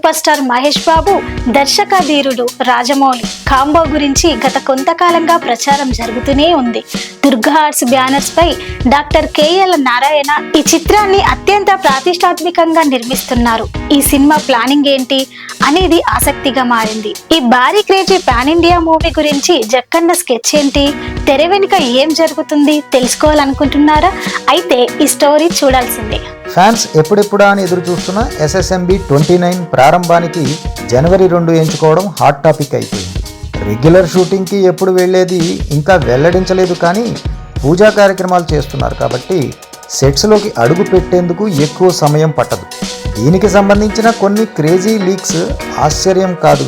Super star Mahesh Babu, దర్శక ధీరుడు Rajamouli combo గురించి గత కొంతకాలంగా ప్రచారం జరుగుతూనే ఉంది. దుర్గా ఆర్ట్స్ బ్యానర్స్ పై డాక్టర్ కేఎల్ నారాయణ ఈ చిత్రాన్ని అత్యంత ప్రతిష్టాత్మకంగా నిర్మిస్తున్నారు. ఈ సినిమా ప్లానింగ్ ఏంటి అనేది ఆసక్తిగా మారింది. ఈ భారీ క్రేజీ పాన్ ఇండియా మూవీ గురించి జక్కన్న స్కెచ్ ఏంటి, తెర వెనుక ఏం జరుగుతుంది తెలుసుకోవాలనుకుంటున్నారా? అయితే ఈ స్టోరీ చూడాల్సిందే. ఫ్యాన్స్ ఎప్పుడెప్పుడా అని ఎదురు చూస్తున్న SSMB 29 ప్రారంభానికి జనవరి 2 ఎంచుకోవడం హాట్ టాపిక్ అయిపోయింది. రెగ్యులర్ షూటింగ్కి ఎప్పుడు వెళ్లేది ఇంకా వెల్లడించలేదు, కానీ పూజా కార్యక్రమాలు చేస్తున్నారు కాబట్టి సెట్స్లోకి అడుగు పెట్టేందుకు ఎక్కువ సమయం పట్టదు. దీనికి సంబంధించిన కొన్ని క్రేజీ లీక్స్ ఆశ్చర్యం కాదు,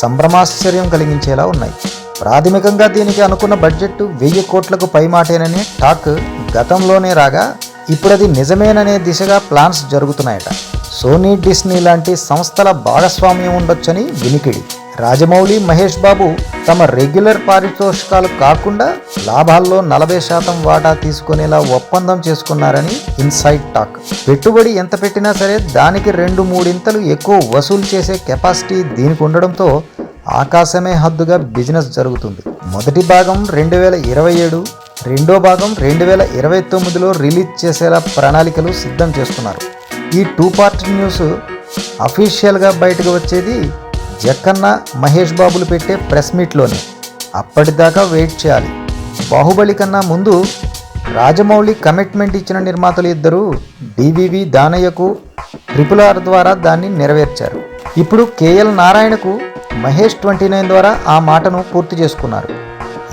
సంభ్రమాశ్చర్యం కలిగించేలా ఉన్నాయి. ప్రాథమికంగా దీనికి అనుకున్న బడ్జెట్ 1000 కోట్లకు పైమాటేననే టాక్ గతంలోనే రాగా, ఇప్పుడు అది నిజమేననే దిశగా ప్లాన్స్ జరుగుతున్నాయట. సోనీ, డిస్నీ లాంటి సంస్థల భాగస్వామ్యం ఉండొచ్చని వినికిడి. రాజమౌళి, మహేష్ బాబు తమ రెగ్యులర్ పారితోషికాలు కాకుండా లాభాల్లో 40% వాటా తీసుకునేలా ఒప్పందం చేసుకున్నారని ఇన్సైడ్ టాక్. పెట్టుబడి ఎంత పెట్టినా సరే దానికి 2-3 ఎక్కువ వసూలు చేసే కెపాసిటీ దీనికి ఉండడంతో ఆకాశమే హద్దుగా బిజినెస్ జరుగుతుంది. మొదటి భాగం 2027, రెండో భాగం 2029లో రిలీజ్ చేసేలా ప్రణాళికలు సిద్ధం చేస్తున్నారు. ఈ 2 పార్ట్ న్యూస్ అఫీషియల్గా బయటకు వచ్చేది జక్కన్న, మహేష్ బాబులు పెట్టే ప్రెస్ మీట్లోనే. అప్పటిదాకా వెయిట్ చేయాలి. బాహుబలి కన్నా ముందు రాజమౌళి కమిట్మెంట్ ఇచ్చిన నిర్మాతలు ఇద్దరు DVV దానయ్యకు RRR ద్వారా దాన్ని నెరవేర్చారు. ఇప్పుడు KL నారాయణకు మహేష్ 29 ద్వారా ఆ మాటను పూర్తి చేసుకున్నారు.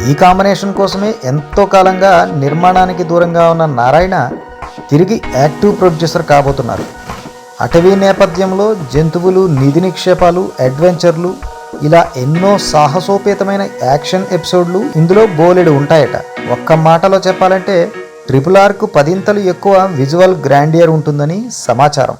ఈ కాంబినేషన్ కోసమే ఎంతో కాలంగా నిర్మాణానికి దూరంగా ఉన్న నారాయణ తిరిగి యాక్టివ్ ప్రొడ్యూసర్ కాబోతున్నారు. అటవీ నేపథ్యంలో జంతువులు, నిధి నిక్షేపాలు, అడ్వెంచర్లు, ఇలా ఎన్నో సాహసోపేతమైన యాక్షన్ ఎపిసోడ్లు ఇందులో బోలెడు ఉంటాయట. ఒక్క మాటలో చెప్పాలంటే RRRకు 10 ఎక్కువ విజువల్ గ్రాండియర్ ఉంటుందని సమాచారం.